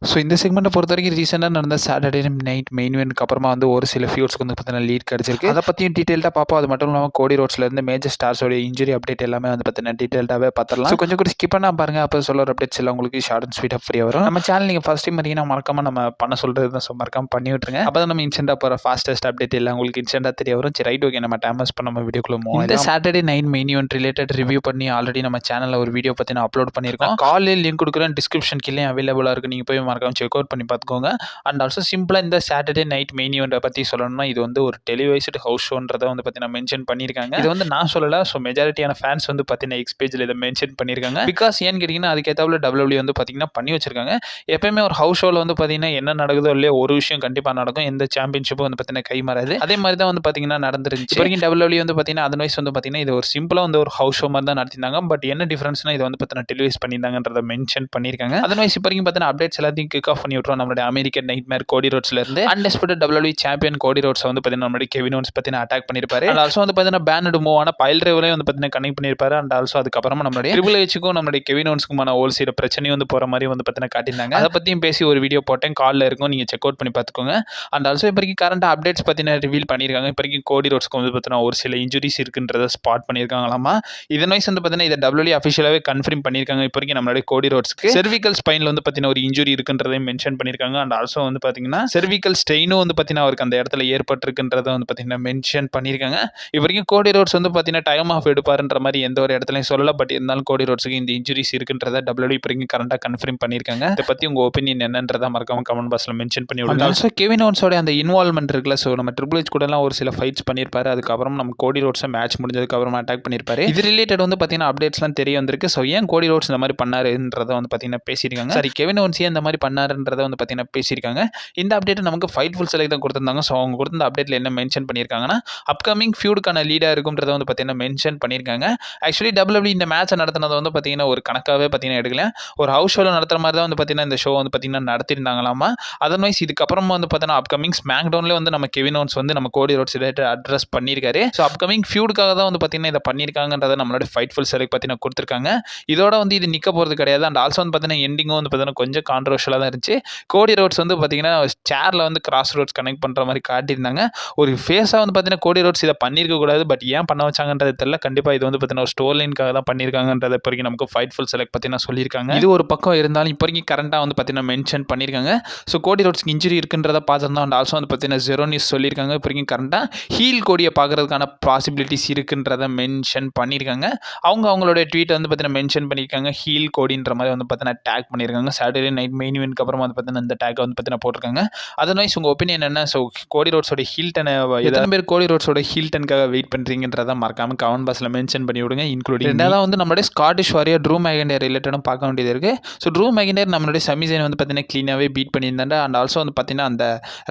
So இந்த செக்மெண்ட்டை பொறுத்தவரைக்கும் ரீசெண்டாக நடந்த சாட்டர்டே நைட் மெயின் இவென்ட்க்கு அப்புறமா வந்து ஒரு சில ஃபியூட்ஸ்க்கு வந்து பார்த்தீங்கன்னா லீட் கிடச்சிருக்கு. அதை பற்றியும் டீட்டெயில்டாக பார்ப்போம். அது மட்டும் இல்லாமல் கோடி ரோட்ஸ்லேருந்து மேஜர் ஸ்டார்ஸோட இன்ஜுரி அப்டேட் எல்லாமே வந்து பார்த்தீங்கன்னா டீட்டெயில்டாகவே பார்த்துடலாம். ஸோ கொஞ்சம் கூட ஸ்கிப் பண்ணால் பாருங்கள். அப்போ சொல்கிற அப்டேட்ஸ் எல்லாம் உங்களுக்கு ஷார்ட் அண்ட் ஸ்வீட்டாக ஃப்ரீயாக வரும். நம்ம சேனல் நீங்கள் ஃபஸ்ட் டைம் பார்த்தீங்கன்னா மறக்காம நம்ம பண்ண சொல்கிறது தான். ஸோ மறக்காம பண்ணி விட்டுருங்க. அப்போ தான் நம்ம இன்ஸ்டன்ட்டாக போகிற ஃபாஸ்டஸ்ட் அப்டேட் எல்லாம் உங்களுக்கு இன்ஸ்டன்ட்டாக தெரிய வரும். சரி ரைட், ஓகே, நம்ம டைம் வேஸ்ட் பண்ண நம்ம வீடியோக்குள்ள மூவ். இந்த Saturday night main event related review பண்ணி ஆல்ரெடி நம்ம சேனலில் ஒரு வீடியோ பார்த்தீங்கன்னா அப்லோட் பண்ணியிருக்கோம். காலையில் லிங்க் கொடுக்குறேன், டிஸ்கிரிப்ஷன் கீழே அவைலபிளாக இருக்குது. நீங்கள் போய் மறக்காம செக் அவுட் பண்ணி பார்த்துக்கோங்க. அண்ட் ஆல்சோ சிம்பிளாக இந்த சாட்டர்டே நைட் மெயின் ஈவெண்ட்டை பற்றி சொல்லணும்னா இது வந்து ஒரு டெலிவைஸ்டு ஹவுஸ் ஷோன்றதை வந்து பார்த்தீங்கன்னா மென்ஷன் பண்ணியிருக்காங்க. இது வந்து நான் சொல்லலை. ஸோ மெஜாரிட்டியான ஃபேன்ஸ் வந்து பார்த்தீங்கன்னா எக்ஸ் பேஜில் இதை மென்ஷன் பண்ணியிருக்காங்க. பிகாஸ் ஏன்னு கேட்டிங்கன்னா அதுக்கேற்றாவில் WWE வந்து பார்த்தீங்கன்னா பண்ணி வச்சிருக்காங்க. எப்பயுமே ஒரு ஹவுஸ் ஷோவில் வந்து பார்த்தீங்கன்னா என்ன நடக்குதோ இல்லையோ ஒரு விஷயம் கண்டிப்பாக நடக்கும். எந்த சாம்பியன்ஷிப்பும் வந்து பார்த்தீங்கன்னா கை மாறாது. அதே மாதிரி தான் வந்து பார்த்தீங்கன்னா நடந்துருந்துச்சு. வரைக்கும் WWE வந்து பார்த்தீங்கன்னா அதர்வைஸ் வந்து பார்த்தீங்கன்னா இது ஒரு சிம்பிளாக வந்து ஒரு ஹவுஸ் ஷோ மாதிரி தான் நடத்திருந்தாங்க. பட் என்ன டிஃபரன்ஸ்னா இது வந்து பார்த்தீங்கன்னா டெலிவைஸ் பண்ணியிருந்தாங்கன்றதை மென்ஷன் பண்ணியிருக்காங்க. அதர்வைஸ் இப்போ வரைக்கும் பார்த்தீங்கன்னா அப்டேட்ஸ் எல்லாத்தையும் கிக் ஆஃப் பண்ணி விட்டுருவோம். நம்மளுடைய அமெரிக்கன் நைட்மேர் கோடி ரோட்ஸ்ல இருந்து அன்டிஸ்பியூட்டட் WWE சாம்பியன் கோடி ரோட்ஸ் வந்து பார்த்தீங்கன்னா நம்மளுடைய கெவின் ஓவன்ஸ் பார்த்தீங்கன்னா அட்டாக் பண்ணியிருப்பாரு. அண்ட் ஆல்சோ வந்து பார்த்தீங்கன்னா பேனடு மூவ் ஆன பைல் டிரைவரையும் வந்து பார்த்தீங்கன்னா கனெக்ட் பண்ணியிருப்பாரு. அண்ட் ஆல்சோ அதுக்கப்புறமா நம்மளுடைய ட்ரிபிள் ஹெச்சுக்கும் நம்மளுடைய கெவின் ஓவன்ஸ்க்குமான ஹோல் சீர பிரச்சனையும் வந்து போகிற மாதிரி வந்து பார்த்தீங்கன்னா காட்டியிருந்தாங்க. அதை பற்றியும் பேசி ஒரு வீடியோ போட்டேன், காலில் இருக்கும், நீங்கள் செக் அவுட் பண்ணி பார்த்துக்கோங்க. அண்ட் ஆல்சோ இப்போ வரைக்கும் கரண்ட் அப்டேட்ஸ் பார்த்தீங்கன்னா ரிவீல் பண்ணியிருக்காங்க. இப்போ வரைக்கும் கோடி ரோட்ஸ்க்கு வந்து பார்த்தீங்கன்னா ஒரு சில இன்ஜுரிஸ் இருக்குன்றத ஸ்பாட் பண்ணியிருக்காங்களாமா. இதன் வைஸ் வந்து பார்த்தீங்கன்னா இதை WWE அஃபிஷியலாகவே கன்ஃபார்ம் பண்ணியிருக்காங்க. இப்போ வரைக்கும் நம்மளுடைய கோடி ரோட்ஸ்க்கு செர்விக்கல் ஸ்பைனில் வந்து பார்த்தீங்கன்னா ஒரு இன்ஜுரி இருக்குன்றதையும் மென்ஷன் பண்ணியிருக்காங்க. அண்ட் ஆல்சோ வந்து பார்த்தீங்கன்னா செர்விக்கல் ஸ்ட்ரெயினும் வந்து பார்த்தீங்கன்னா அவருக்கு அந்த இடத்துல ஏற்பட்டிருக்குன்றத வந்து பார்த்தீங்கன்னா மென்ஷன் பண்ணியிருக்காங்க. இப்போ வரைக்கும் கோடி ரோட்ஸ் வந்து பார்த்தீங்கன்னா டைம் ஆஃப் எடுப்பாருன்ற மாதிரி எந்த ஒரு இடத்துலையும் சொல்லலை. பட் இருந்தாலும் கோடி ரோட்ஸுக்கு இந்த இன்ஜுரிஸ் இருக்குன்றத WWE இப்போ வரைக்கும் கரண்டாக கன்ஃபார்ம் பண்ணியிருக்காங்க. இதை பற்றி உங்கள் ஒப்பீனியன் என்னன்றதை மறக்காம கமெண்ட் பாக்ஸில் மென்ஷன் பண்ணி விடுங்க. ஆல்சோ கெவின் ஓவன்ஸோட அந்த இன்வால்மெண்ட் இருக்குல்ல, ஸோ நம்ம ட்ரிபிள் ஹெச் கூடலாம் ஒரு சில ஃபைட்ஸ் பண்ணியிருப்பாரு. அதுக்கப்புறம் நம்ம கோடி ரோட்ஸை மேட்ச் முடிஞ்சதுக்கு அப்புறம் அட்டாக் பண்ணியிருப்பாரு. இது ரிலேட்டட் வந்து பார்த்தீங்கன்னா அப்டேட்ஸ்லாம் தெரிய வந்திருக்கு. ஸோ ஏன் கோடி ரோட்ஸ் இந்த மாதிரி பண்ணாருன்றதை வந்து பார்த்தீங்கன்னா பேசியிருக்காங்க. சரி, கெவின் ஓவன்ஸ் ஏன் இந்த மாதிரி பண்ணாருன்றதை வந்து பார்த்தீங்கன்னா பேசியிருக்காங்க. இந்த அப்டேட் நமக்கு ஃபைட்ஃபுல் செலக்ட் தான் கொடுத்துருந்தாங்க. ஸோ அவங்க கொடுத்த அப்டேட்டில் என்ன மென்ஷன் பண்ணியிருக்காங்கன்னா அப்கமிங் ஃபியூடுக்கான லீடாக இருக்கும்ன்றதை வந்து பார்த்தீங்கன்னா மென்ஷன் பண்ணியிருக்காங்க. ஆக்சுவலி WWE இந்த மேட்சை நடத்தினதை வந்து பார்த்தீங்கன்னா ஒரு கணக்காகவே பார்த்தீங்கன்னா எடுக்கல. ஒரு ஹவுஸ் ஷோவில் நடத்துகிற மாதிரி தான் வந்து பார்த்தீங்கன்னா இந்த ஷோ வந்து பார்த்தீங்கன்னா நடத்திருந்தாங்களாமா. அதர்வைஸ் இதுக்கப்புறமா வந்து பார்த்தீங்கன்னா அப்கமிங் ஸ்மாக் டவுன்லேயே வந்து நம்ம கெவின் ஓவன்ஸ் வந்து நம்ம கோடி ரோட்ஸ் ரிலேட்டட் அட்ரஸ் பண்ணியிருக்காரு. ஸோ அப்கமிங் ஃபியூடுக்காக தான் வந்து பார்த்தீங்கன்னா இதை பண்ணியிருக்காங்கன்றதை நம்மளோட ஃபைட்ஃபுல் செலக்ட் பார்த்தீங்கன்னா கொடுத்துருக்காங்க. இதோட வந்து இது நிற்க போகிறது கிடையாது. அண்ட் ஆல்சோ வந்து பார்த்தீங்கன்னா எண்டிங்கும் வந்து பார்த்தீங்கன்னா கொஞ்சம் கான்ட்ரோவர்ஷியலாக தான் இருந்துச்சு. கோடி ரோட்ஸ் வந்து பார்த்தீங்கன்னா சேரில் வந்து கிராஸ் ரோட்ஸ் கனெக்ட் பண்ணுற மாதிரி காட்டியிருந்தாங்க. ஒரு ஃபேஸாக வந்து பார்த்தீங்கன்னா கோடி ரோட்ஸ் இதை பண்ணியிருக்க கூடாது. பட் ஏன் பண்ண வச்சாங்கன்றது தெரியல. கண்டிப்பாக இது வந்து பார்த்தீங்கன்னா ஒரு ஸ்டோர் லைனுக்காக தான் பண்ணியிருக்காங்கன்றதை இப்போ வரைக்கும் நமக்கு ஃபைட்ஃபுல் செலக்ட் பார்த்தீங்கன்னா சொல்லியிருக்காங்க. இது ஒரு பக்கம் இருந்தாலும் இப்போ வரைக்கும் கரண்டாக வந்து பார்த்தீங்கன்னா மென்ஷன் பண்ணியிருக்காங்க. ஸோ கோடி ரோட்ஸ்க்கு இன்ஜுரி இருக்குன்றதை பார்த்துருந்தோம். அண்ட் ஆல்சோ வந்து பார்த்தீங்கன்னா ஜெரோனிஸ் சொல்லியிருக்காங்க. இப்போ வரைக்கும் கரண்டாக ஹீல் கோடியை பார்க்கறதுக்கான பாசிபிலிட்டிஸ் இருக்குன்றதை மென்ஷன் பண்ணியிருக்காங்க. அவங்களுடைய ட்வீட்டை வந்து பார்த்தீங்கன்னா மென்ஷன் பண்ணியிருக்காங்க. ஹீல் கோடின்ற மாதிரி வந்து பார்த்தீங்கன்னா டேக் பண்ணியிருக்காங்க. சாட்டர்டே நைட் மெயின் இவென்ட்க்கு அப்புறம் வந்து பார்த்தீங்கன்னா இந்த டேக்கை வந்து பார்த்தீங்கன்னா போட்டிருக்காங்க. அதர்வைஸ் உங்கள் ஒப்பீனியன் என்ன? ஸோ கோடி ரோட்ஸோட ஹீல்டனை எத்தனை பேர் கோடி ரோட்ஸோட ஹீல்டனுக்காக வெயிட் பண்ணுறீங்கன்றதை மறக்காம கமெண்ட் பாக்ஸில் மென்ஷன் பண்ணி விடுங்க. இன்க்ளூடிங் ரெண்டாவது வந்து நம்மளுடைய ஸ்காட்டிஷ் வாரியர் ட்ரூ மேகண்டர் ரிலேட்டடும் பார்க்க வேண்டியது இருக்குது. ஸோ ட்ரூ மேகண்டர் நம்மளுடைய சமிசைன் வந்து பார்த்தீங்கன்னா க்ளீனாகவே பீட் பண்ணியிருந்தாங்க. அண்ட் ஆல்சோ வந்து பார்த்தீங்கன்னா அந்த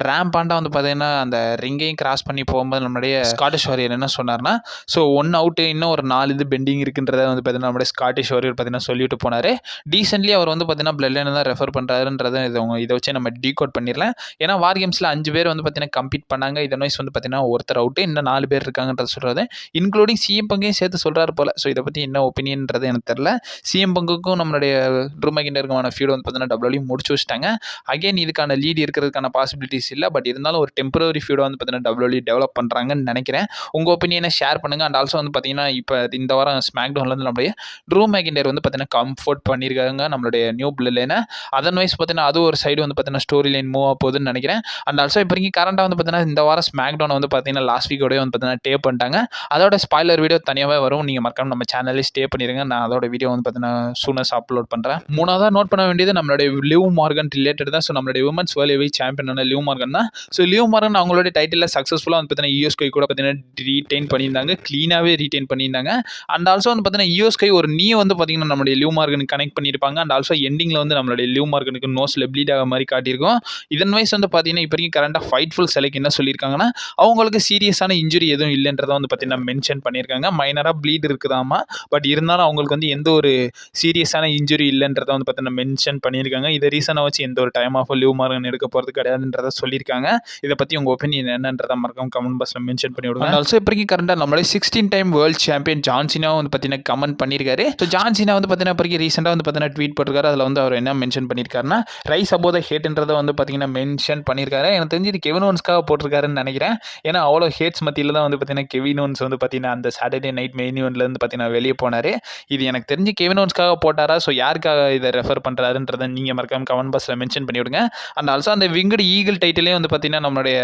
ரேம்பாண்டா வந்து பார்த்தீங்கன்னா அந்த ரிங்கையும் கிராஸ் பண்ணி போகும்போது நம்மளுடைய ஸ்காட்டிஷ் வாரியர் என்ன சொன்னார்னா, ஸோ 1 அவுட்டு இன்னும் ஒரு 4 இது பெண்டிங் இருக்குன்றதை வந்து பார்த்தீங்கன்னா நம்மளுடைய ஸ்காட்டிஷ் வாரியர் பார்த்தீங்கன்னா சொல்லிட்டு போனார். டீசென்ட்லி அவர் வந்து பார்த்தீங்கன்னா பிளட் லைனை தான் ரெஃபர் பண்ணுறாருன்றதை இதை வச்சு நம்ம டீகோட் பண்ணிடலாம். ஏன்னா வார் கேம்ஸில் 5 பேர் வந்து பார்த்தீங்கன்னா கம்ப்ளீட் பண்ணாங்க. இதன் வைஸ் வந்து பார்த்தீங்கன்னா ஒருத்தர் அவுட்டு, இன்னும் 4 பேர் இருக்காங்கன்றது சொல்கிறது, இன்க்ளூடிங் சிஎம் பங்கையும் சேர்த்து சொல்கிறாரு போல். ஸோ இதை பற்றி என்ன ஒப்பீனியன்றது எனக்கு தெரியல. சிஎம் பங்குக்கும் நம்மளுடைய ட்ரூ மேகண்டருக்குமான ஃபீல்டு வந்து பார்த்தீங்கன்னா WWE முடிச்சு வச்சுட்டாங்க. அகைன் இதுக்கான லீட் இருக்கிறதுக்கான பாசிபிலிட்டிஸ் இல்லை. பட் இருந்தாலும் ஒரு டெம்பரரி ஃபீல்டை வந்து பார்த்தீங்கன்னா WWE டெவலப் பண்ணுறாங்கன்னு நினைக்கிறேன். உங்கள் ஒப்பீனியனை ஷேர் பண்ணுங்கள். அண்ட் ஆல்சோ வந்து பார்த்தீங்கன்னா இப்போ இந்த வாரம் ஸ்மாக் டவுனில் வந்து நம்மளுடைய ட்ரூ மேகண்டர் வந்து பார்த்தீங்கன்னா கம்ஃபர்ட் பண்ணியிருக்காங்க நம்மளுடைய நியூ பிளட் லைனை. அதன் வைஸ் பார்த்தீங்கன்னா அது ஒரு சைடு வந்து பார்த்தீங்கன்னா ஸ்டோரி லைன் மூவ் ஆக போகுதுன்னு நினைக்கிறேன். அண்ட் ஆல்சோ இப்போ வரைக்கும் கரண்டாக வந்து பார்த்தீங்கன்னா இந்த வாரம் ஸ்மாக் டவுன் வந்து பார்த்தீங்கன்னா லாஸ்ட் வீக்கோடய வந்து பார்த்தீங்கன்னா டேப் பண்ணிட்டாங்க. அதோட ஸ்பாய்லர் வீடியோ தனியாகவே வரும். நீங்கள் மறக்காம நம்ம சேனல்லே ஸ்டே பண்ணிடுங்க. நான் அதோட வீடியோ வந்து பார்த்தீங்கன்னா சூனஸ் அப்லோட் பண்ணுறேன். மூணாவதாக நோட் பண்ண வேண்டியது நம்மளுடைய லிவ் மார்கன் ரிலேட்டட் தான். ஸோ நம்மளுடைய விமன்ஸ் வேர்ல்ட் ஹெவி சாம்பியனான லிவ் மார்கன் தான். ஸோ லிவ் மார்கன் அவங்களுடைய டைட்டிலில் சக்ஸஸ்ஃபுல்லாக வந்து பார்த்தீங்கன்னா யூஎஸ்கை கூட பார்த்தீங்கன்னா ரீடைன் பண்ணியிருந்தாங்க. க்ளீனாகவே ரீடைன் பண்ணியிருந்தாங்க. அண்ட் ஆல்சோ வந்து பார்த்தீங்கன்னா யூஎஸ்கை ஒரு நீ வந்து பார்த்தீங்கன்னா நம்மளுடைய லிவ் மார்கனுக்கு கனெக்ட் பண்ணியிருப்பாங்க. அண்ட் ஆல்சோ எண்டிங்கில் வந்து நம்மளுடைய லிவ் மார்கனுக்கு நோஸில் ப்ளீட் ஆக மாதிரி காட்டியிருக்கும். இதன் வைஸ் வந்து பார்த்தீங்கன்னா இப்போ வரைக்கும் கரண்டாக ஃபைட்ஃபுல் செலக்ட் என்ன சொல்லியிருக்காங்கன்னா, அவங்களுக்கு சீரியஸான இன்ஜுரி எதுவும் இல்லைன்றதை வந்து பார்த்தீங்கன்னா மென்ஷன் பண்ணியிருக்காங்க. மைனராக ப்ளீட் இருக்குதாமா. பட் இருந்தாலும் அவங்களுக்கு வந்து எந்த ஒரு சீரியஸான இன்ஜுரி இல்லைன்றதை வந்து பார்த்தீங்கன்னா மென்ஷன் பண்ணியிருக்காங்க. இதை ரீசனாக வச்சு எந்த ஒரு டைம் ஆஃப் லிவ் மார்கன் எடுக்க போகிறது கிடையாதுன்றதை சொல்லியிருக்காங்க. இதை பற்றி உங்கள் ஒப்பீனியன் என்னன்றதை மறக்காம கமெண்ட் பாக்ஸில் மென்ஷன் பண்ணி விடுங்க. ஆல்சோ இப்போ வரைக்கும் கரண்டாக நம்மளே 16 time world champion John Cena வந்து பார்த்தீங்கன்னா கமெண்ட் பண்ணியிருக்காரு. ஸோ ஜான் சீனா வந்து பார்த்தீங்கன்னா இப்போ ரீசெண்டாக வந்து பார்த்தீங்கன்னா ட்வீட் போட்டிருக்காரு. அதில் வந்து அவர் என்ன மென்ஷன் பண்ணியிருக்காரு பண்ணியிருக்காருன்னா ரைஸ் அபோவ் த ஹேட்ன்றதை வந்து பார்த்தீங்கன்னா மென்ஷன் பண்ணியிருக்காரு. எனக்கு தெரிஞ்சு இது கெவின் ஓவன்ஸ்க்காக போட்டிருக்காருன்னு நினைக்கிறேன். ஏன்னா அவ்வளோ ஹேட்ஸ் மத்தியில் தான் வந்து பார்த்தீங்கன்னா கெவின் ஓவன்ஸ் வந்து பார்த்தீங்கன்னா அந்த சாட்டர்டே நைட் மெயின் ஈவெண்ட்லேருந்து பார்த்தீங்கன்னா வெளியே போனார். இது எனக்கு தெரிஞ்சு கெவின் ஓவன்ஸ்க்காக போட்டாரா, ஸோ யாருக்காக இதை ரெஃபர் பண்ணுறாருன்றதை நீங்கள் மறக்காம கமெண்ட் பாக்ஸில் மென்ஷன் பண்ணி விடுங்க. அண்ட் ஆல்சோ அந்த விங்கடு ஈகிள் டைட்டிலே வந்து பார்த்தீங்கன்னா நம்மளுடைய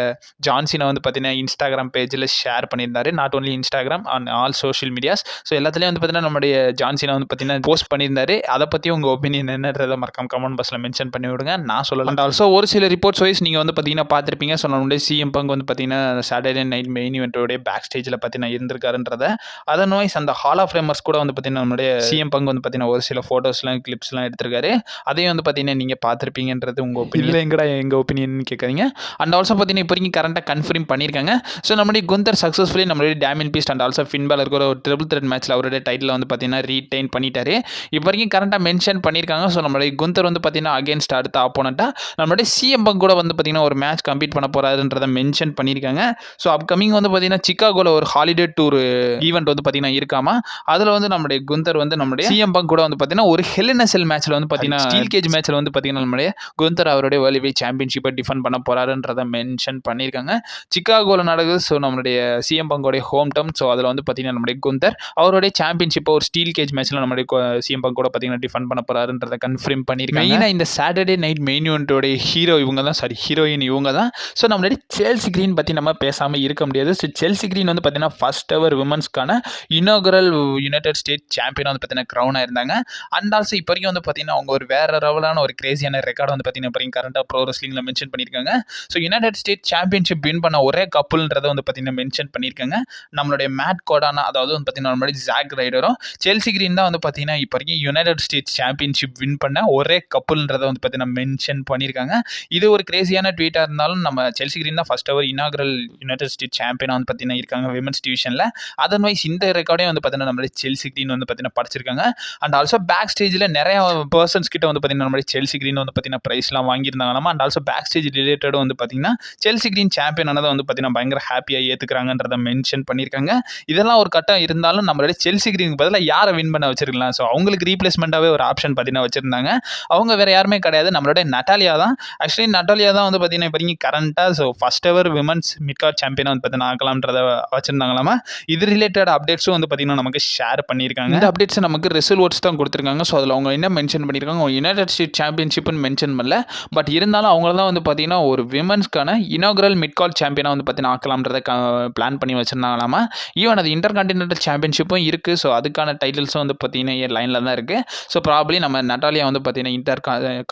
ஜான் சீனா வந்து பார்த்தீங்கன்னா இன்ஸ்டாகிராம் பேஜில் ஷேர் பண்ணியிருந்தாரு. Not only Instagram and all social medias. So எல்லாத்துலேயும் வந்து பார்த்தீங்கன்னா நம்மளுடைய ஜான் சீனா வந்து பார்த்தீங்கன்னா போஸ்ட் பண்ணியிருந்தாரு. அதை பற்றி உங்கள் ஒப்பீனியன் என்னன்றதை மறக்காம கமெண்ட் பாக்ஸில் மென்ஷன் பண்ணி விடுங்க. நான் சொல்லலாம். அண்ட் ஆல்சோ ஒரு சில ரிப்போர்ட்ஸ் வைஸ் நீங்கள் வந்து பார்த்தீங்கன்னா பார்த்துருப்பீங்க. ஸோ நம்மளுடைய சிஎம் பங்க் வந்து பார்த்தீங்கன்னா சாட்டர்டே நைட் மெயின் ஈவெண்ட்டோடைய பேக் ஸ்டேஜில் பார்த்தீங்கன்னா இருந்திருக்காருன்றதை. அதர்வைஸ் அந்த ஹால் ஆஃப் ஃபேமர்ஸ் கூட வந்து பார்த்தீங்கன்னா நம்மளுடைய சிஎம் பங்க் வந்து பார்த்தீங்கன்னா ஒரு சில ஃபோட்டோஸ்லாம் கிளிப்ஸ்லாம் எடுத்திருக்காரு. அதையும் வந்து பார்த்தீங்கன்னா நீங்கள் பார்த்துருப்பீங்கன்றது உங்கள் ஒப்பீனியன். இல்லை எங்கடா எங்கள் ஒப்பீனியன் கேட்குறீங்க. அண்ட் ஆல்சோ பார்த்தீங்கன்னா இப்போ வரைக்கும் கரண்ட்டாக கன்ஃபார்ம் பண்ணியிருக்காங்க. ஸோ நம்மளுடைய குந்தர் சக்ஸஸ்ஃபுல்லி நம்மளுடைய Damian Beast and also fin baler கூட ஒரு ட்ரிபிள் த்ரெட் மேட்ச்சில் அவருடைய டைட்டில் வந்து பார்த்தீங்கன்னா ரீடைன் பண்ணிட்டாரு. இப்போ வரைக்கும் கரண்ட்டாக மென்ஷன் பண்ணியிருக்காங்க. ஸோ நம்மளுடைய குந்தர் வந்து பார்த்தீங்கன்னா அகேன்ஸ்ட் அடுத்த ஆப்போனண்ட்டாக நம்மளுடைய சிஎம் பங்க் கூட வந்து பார்த்தீங்கன்னா ஒரு மேட்ச் கம்ப்ளீட் பண்ண போகிறாருன்றதை மென்ஷன் பண்ணியிருக்காங்க. ஸோ அப்கமிங் வந்து பார்த்தீங்கன்னா சிக்காகோவில் ஒரு ஹாலிடே டூர் ஈவெண்ட் வந்து பார்த்தீங்கன்னா இருக்காமா. அதில் வந்து நம்மளுடைய குந்தர் வந்து நம்மளுடைய சிஎம் பங்க் கூட வந்து பார்த்தீங்கன்னா ஒரு ஹெல் இன் எ செல் மேட்ச்சில் வந்து பார்த்தீங்கன்னா ஸ்டீல் கேஜ் மேட்ச்சில் வந்து பார்த்தீங்கன்னா நம்மளுடைய குந்தர் அவருடைய வேர்ல்ட் ஹெவிவெயிட் சாம்பியன்ஷிப்பை டிஃபெண்ட் பண்ண போகிறாருன்றதை மென்ஷன் பண்ணியிருக்காங்க. சிக்காகோவில் நடக்குது. ஸோ நம்மளுடைய சிஎம் பங்கோடைய ஹோம் டவுன். ஸோ அதில் வந்து பார்த்தீங்கன்னா நம்மளுடைய குந்தர் அவருடைய சாம்பியன்ஷிப்பை ஒரு ஸ்டீல் கேஜ் மேட்ச்சில் நம்மளுடைய சிஎம் பங்க் கூட பார்த்தீங்கன்னா டிஃபெண்ட் பண்ண போகிறாருன்றதை கன்ஃபார்ம் பண்ணியிருக்காங்க. மெயினாக இந்த சாட்டர்டே நைட் மெயின் ஈவெண்ட்டோடைய ஹீரோ இவங்க தான், சாரி ஹீரோயின் இவங்க தான். ஸோ நம்மளுடைய செல்சி கிரீன் பற்றி நம்ம பேசாமல் இருக்க முடியாது. ஸோ செல்சி கிரீன் வந்து பார்த்தீங்கன்னா ஃபர்ஸ்ட் எவர் விமன்ஸ்க்கான இனாகுரல் யுனைடெட் ஸ்டேட் சாம்பியன் வந்து பார்த்தீங்கன்னா க்ரௌன் ஆயிருந்தாங்க. அண்ட் ஆல்சோ இப்போ வரைக்கும் வந்து பார்த்தீங்கன்னா அவங்க ஒரு வேற லெவலான ஒரு கிரேசியான ரெக்கார்டு வந்து பார்த்தீங்கன்னா இப்போ வரைக்கும் கரண்டாக ப்ரோ ரெஸ்லிங்கில் மென்ஷன் பண்ணியிருக்காங்க. So United state championship win பண்ண ஒரே கப்புள்ன்றதை வந்து பார்த்தீங்கன்னா மென்ஷன் பண்ணியிருக்காங்க. நம்மளுடைய மேட் கோடானா, அதாவது வந்து பார்த்தீங்கன்னா நம்மளுடைய ஜாக் ரைடரும் செல்சி கிரீன் தான் வந்து பார்த்தீங்கன்னா இப்போ வரைக்கும் யுனைடெட் ஸ்டேட் சாம்பியன்ஷிப் வின் பண்ண ஒரே கப்புள்ன்றதை வந்து பார்த்தீங்கன்னா மென்ஷன் பண்ணியிருக்காங்க. இது ஒரு கிரேசியான ட்வீட்டாக இருந்தாலும் நம்ம செல்சி கிரீன் தான் first ever inaugural United State சாம்பியனாக வந்து பார்த்தீங்கன்னா இருக்காங்க விமன்ஸ் டிவிஷனில். அதர்வைஸ் இந்த ரெக்கார்டே வந்து பார்த்தீங்கன்னா நம்மளுடைய செல்சி கிரீன் வந்து பார்த்தீங்கன்னா படிச்சிருக்காங்க. அண்ட் ஆல்சோ பேக் ஸ்டேஜில் நிறைய பர்சன்ஸ் கிட்ட வந்து பார்த்தீங்கன்னா நம்மளுடைய செல்சி கிரீன் வந்து பார்த்தீங்கன்னா ப்ரைஸ்லாம் வாங்கியிருந்தாங்களாமா. அண்ட் ஆல்சோ பேக் ஸ்டேஜ் ரிலேட்டடும் வந்து பார்த்தீங்கன்னா செல்சி கிரீன் சாம்பியன் ஆனதை வந்து பார்த்தீங்கன்னா பயங்கர ஹாப்பியாக ஏற்றுக்கிறாங்கன்றதை மென்ஷன் பண்ணியிருக்காங்க. இதெல்லாம் ஒரு கட்டம் இருந்தாலும் நம்மளுடைய செல்சி கிரீனுக்கு பதிலாக யாரை வின் பண்ண வச்சிருக்கலாம். ஸோ அவங்களுக்கு ரீப்ளேஸ்மெண்ட்டாகவே ஒரு ஆப்ஷன் பார்த்தீங்கன்னா வச்சிருந்தாங்க. அவங்க வேற யாருமே கிடையாது, நம்மளுடைய நட்டாலியா தான். ஆக்சுவலி நட்டாலியா தான் வந்து பார்த்தீங்கன்னா இப்போ வரைக்கும் கரண்ட்டாக so first ever women's mid card சாம்பியனாக வந்து பார்த்தீங்கன்னா ஆக்கலாம்ன்றதை வச்சிருந்தாங்களாமா. இது ரிலேட்டட் அப்டேட்ஸும் வந்து பார்த்தீங்கன்னா நமக்கு ஷேர் பண்ணியிருக்காங்க. இந்த அப்டேட்ஸ் நமக்கு ரிசல்ட் ஓட்ஸ் தான் கொடுத்துருக்காங்க. ஸோ அதில் அவங்க என்ன மென்ஷன் பண்ணியிருக்காங்க, யுனைடெட் ஸ்டேட் சாம்பியன்ஷிப்னு மென்ஷன் பண்ணல. பட் இருந்தாலும் அவங்க தான் வந்து பார்த்தீங்கன்னா ஒரு விமன்ஸ்க்கான இனாகுரல் மிட் கார்ட் சாம்பியனாக வந்து பார்த்தீங்கன்னா ஆக்கலாம்ன்றதை பிளான் பண்ணி வச்சிருந்தாங்களாமா. ஈவன் அது இன்டர் கான்டினென்டல் சாம்பியன்ஷிப்பும் இருக்குது. ஸோ அதுக்கான டைட்டில்ஸும் வந்து பார்த்தீங்கன்னா லைனில் தான் இருக்குது. ஸோ ப்ராப்ளி நம்ம நட்டாலியா வந்து பார்த்தீங்கன்னா இன்டர்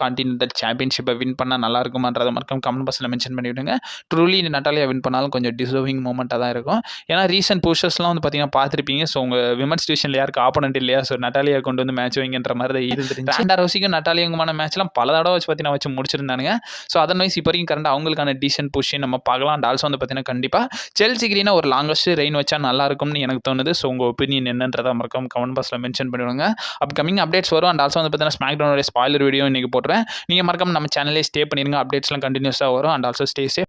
கான்டினென்டல் சாம்பியன்ஷிப்பை வின் பண்ணால் நல்லா இருக்குமான்றதை மறக்காம கமெண்ட் பாக்ஸில் மென்ஷன் பண்ணிவிடுங்க. ட்ரூலி இந்த நட்டாலியா வின் பண்ணாலும் கொஞ்சம் டிசர்விங் மூமெண்ட்டாக தான் இருக்கும். ஏன்னா ரீசன்ட் புஷர்ஸ்லாம் வந்து பார்த்தீங்கன்னா பார்த்துருப்பீங்க. ஸோ உங்கள் விமன்ஸ் டிவிஷனில் யாருக்கு ஆப்போனன்ட் இல்லையா, ஸோ நட்டாலியா கொண்டு வந்து மேட்ச் வைங்கன்ற மாதிரி தான் இருந்துருந்துச்சு. ரேண்டா ரவுசிக்கும் நட்டாலியாங்குமான மேட்ச்லாம் பல தடவை வச்சு பார்த்தீங்கன்னா வச்சு முடிச்சிருந்தானுங்க. ஸோ அதர்வைஸ் இப்போ வரைக்கும் கரண்ட் அவங்களுக்கான டீசென்ட் புஷிங் நம்ம பார்க்கலாம். அண்ட் ஆல்சோ வந்து பார்த்தீங்கன்னா கண்டிப்பாக செல்சி கிரீனா ஒரு லாங்கஸ்ட் ரெயின் வச்சா நல்லா இருக்கும்னு எனக்கு தோணுது. ஸோ உங்கள் ஒப்பீனியன் என்னன்றதை மறக்காம கமெண்ட் பாக்ஸில் மென்ஷன் பண்ணிவிடுங்க. அப்கமிங் அப்டேட்ஸ் வரும். அண்ட் ஆல்சோ வந்து பார்த்தீங்கன்னா ஸ்மாக் டவுனோட ஸ்பாயிலர் வீடியோ இன்றைக்கி போட்டுறேன். நீங்கள் மறக்காம நம்ம சேனலே ஸ்டே பண்ணிடுங்க. அப்டேட்ஸ்லாம் கண்டினியூஸாக வரும். And also stay safe.